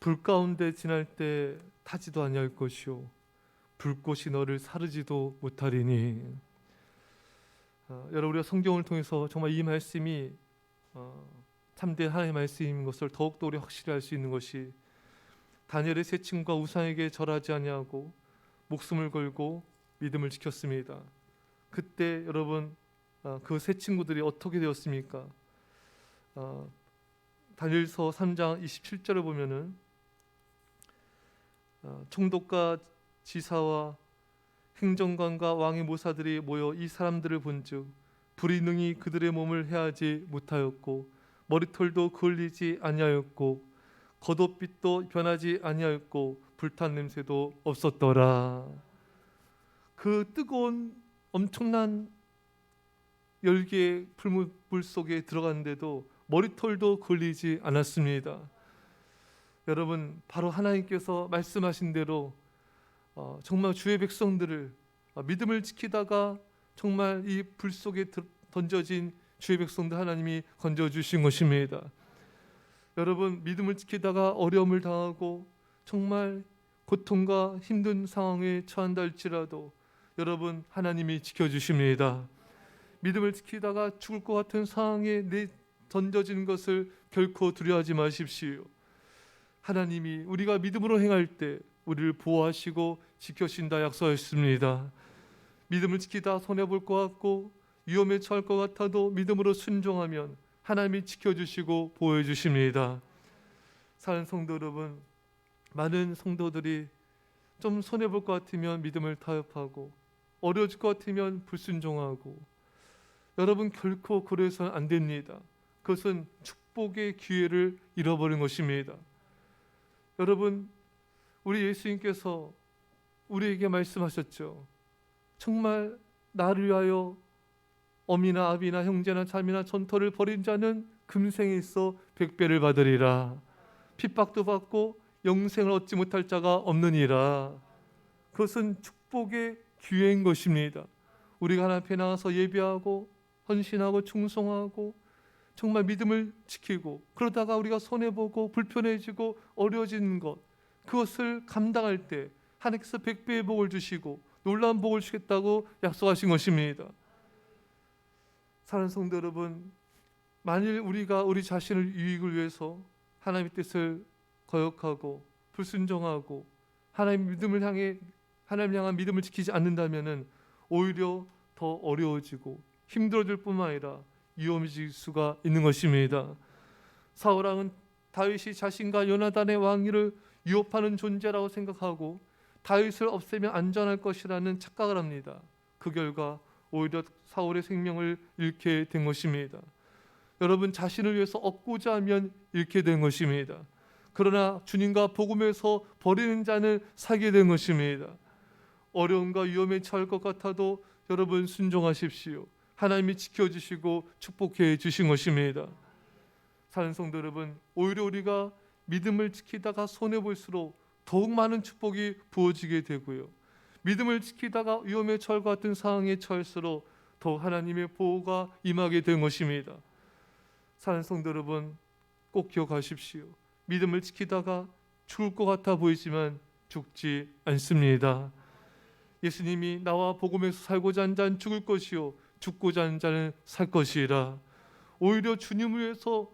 불 가운데 지날 때 타지도 아니할 것이요 불꽃이 너를 사르지도 못하리니. 여러분, 우리가 성경을 통해서 정말 이 말씀이 참된 하나님의 말씀인 것을 더욱더 우리 확실히 알 수 있는 것이, 다니엘의 세 친구가 우상에게 절하지 아니하고 목숨을 걸고 믿음을 지켰습니다. 그때 여러분, 그 세 친구들이 어떻게 되었습니까? 다니엘서 3장 27절을 보면은 총독과 지사와 행정관과 왕의 모사들이 모여 이 사람들을 본즉 불이 능히 그들의 몸을 해하지 못하였고 머리털도 그을리지 아니하였고 겉옷빛도 변하지 아니하였고 불탄 냄새도 없었더라. 그 뜨거운 엄청난 열기의 불 속에 들어갔는데도 머리털도 그을리지 않았습니다. 여러분, 바로 하나님께서 말씀하신 대로 정말 주의 백성들을 믿음을 지키다가 정말 이 불 속에 던져진 주의 백성들 하나님이 건져주신 것입니다. 여러분, 믿음을 지키다가 어려움을 당하고 정말 고통과 힘든 상황에 처한다 할지라도 여러분, 하나님이 지켜주십니다. 믿음을 지키다가 죽을 것 같은 상황에 던져지는 것을 결코 두려워하지 마십시오. 하나님이 우리가 믿음으로 행할 때 우리를 보호하시고 지켜주신다 약속하셨습니다. 믿음을 지키다 손해볼 것 같고 위험에 처할 것 같아도 믿음으로 순종하면 하나님이 지켜주시고 보호해 주십니다. 사랑하는 성도 여러분, 많은 성도들이 좀 손해볼 것 같으면 믿음을 타협하고 어려워질 것 같으면 불순종하고, 여러분 결코 그래서는 안 됩니다. 그것은 축복의 기회를 잃어버린 것입니다. 여러분, 우리 예수님께서 우리에게 말씀하셨죠. 정말 나를 위하여 어미나 아비나 형제나 자매나 전토를 벌인 자는 금생에 있어 100배를 받으리라. 핍박도 받고 영생을 얻지 못할 자가 없느니라. 그것은 축복의 기회인 것입니다. 우리가 하나님 앞에 나가서 예배하고 헌신하고 충성하고 정말 믿음을 지키고 그러다가 우리가 손해보고 불편해지고 어려워지는 것, 그것을 감당할 때 하나님께서 100배의 복을 주시고 놀라운 복을 주겠다고 약속하신 것입니다. 사랑하는 성도 여러분, 만일 우리가 우리 자신을 유익을 위해서 하나님의 뜻을 거역하고 불순종하고 하나님을 향한 믿음을 지키지 않는다면은 오히려 더 어려워지고 힘들어질 뿐만 아니라 위험해질 수가 있는 것입니다. 사울왕은 다윗이 자신과 요나단의 왕위를 위협하는 존재라고 생각하고 다윗을 없애면 안전할 것이라는 착각을 합니다. 그 결과 오히려 사울의 생명을 잃게 된 것입니다. 여러분, 자신을 위해서 얻고자 하면 잃게 된 것입니다. 그러나 주님과 복음에서 버리는 자는 살게 된 것입니다. 어려움과 위험에 처할 것 같아도 여러분 순종하십시오. 하나님이 지켜주시고 축복해 주신 것입니다. 사랑하는 성도 여러분, 오히려 우리가 믿음을 지키다가 손해볼수록 더욱 많은 축복이 부어지게 되고요, 믿음을 지키다가 위험에 처할 것 같은 상황에 처할수록 더 하나님의 보호가 임하게 된 것입니다. 사랑하는 성도 여러분, 꼭 기억하십시오. 믿음을 지키다가 죽을 것 같아 보이지만 죽지 않습니다. 예수님이 나와 복음에서 살고자 하는 자는 죽을 것이요 죽고자 하는 자는 살 것이라. 오히려 주님을 위해서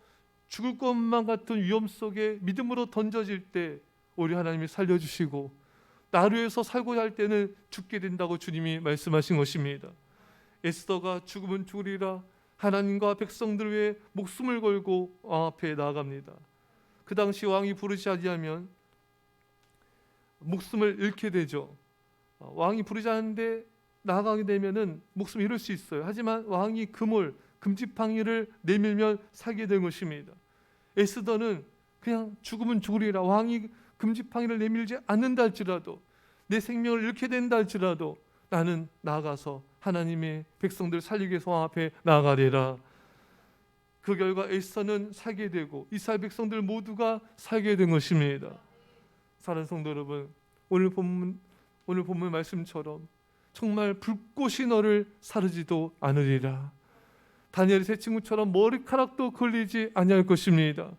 죽을 것만 같은 위험 속에 믿음으로 던져질 때 우리 하나님이 살려주시고, 나를 위해서 살고자 할 때는 죽게 된다고 주님이 말씀하신 것입니다. 에스더가 죽으면 죽으리라 하나님과 백성들 위해 목숨을 걸고 왕 앞에 나아갑니다. 그 당시 왕이 부르지 아니하면 목숨을 잃게 되죠. 왕이 부르지 않는데 나아가게 되면은 목숨을 잃을 수 있어요. 하지만 왕이 금지팡이를 내밀면 살게 된 것입니다. 에스더는 그냥 죽으면 죽으리라, 왕이 금지팡이를 내밀지 않는다 할지라도, 내 생명을 잃게 된다 할지라도 나는 나아가서 하나님의 백성들을 살리기 위해서 왕 앞에 나아가리라. 그 결과 에스더는 살게 되고 이스라엘 백성들 모두가 살게 된 것입니다. 사랑하는 성도 여러분, 오늘 본문 말씀처럼 정말 불꽃이 너를 사르지도 않으리라. 다니엘의 세 친구처럼 머리카락도 걸리지 아니할 것입니다.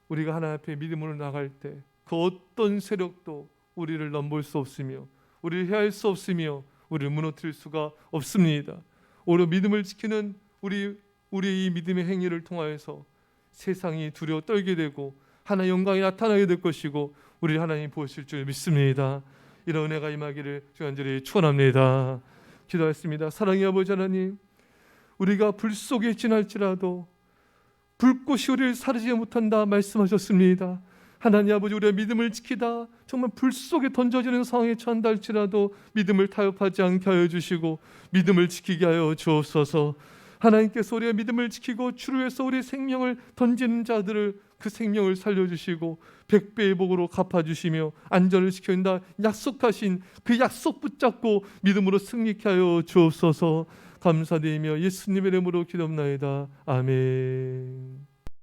우리가 하나님 앞에 믿음으로 나갈 때 그 어떤 세력도 우리를 넘볼 수 없으며 우리를 해할 수 없으며 우리를 무너뜨릴 수가 없습니다. 오히려 믿음을 지키는 우리의 이 믿음의 행위를 통하여서 세상이 두려워 떨게 되고 하나님의 영광이 나타나게 될 것이고 우리를 하나님이 보실 줄 믿습니다. 이런 은혜가 임하기를 간절히 축원합니다. 기도하겠습니다. 사랑의 아버지 하나님, 우리가 불 속에 지날지라도 불꽃이 우리를 사르지 못한다 말씀하셨습니다. 하나님 아버지, 우리의 믿음을 지키다 정말 불 속에 던져지는 상황에 처한다 할지라도 믿음을 타협하지 않게 하여 주시고 믿음을 지키게 하여 주옵소서. 하나님께서 우리의 믿음을 지키고 주를 위해서 우리의 생명을 던지는 자들을 그 생명을 살려주시고 100배의 복으로 갚아주시며 안전을 지켜준다 약속하신 그 약속 붙잡고 믿음으로 승리케 하여 주옵소서. 감사드리며 예수님의 이름으로 기도합나이다. 아멘.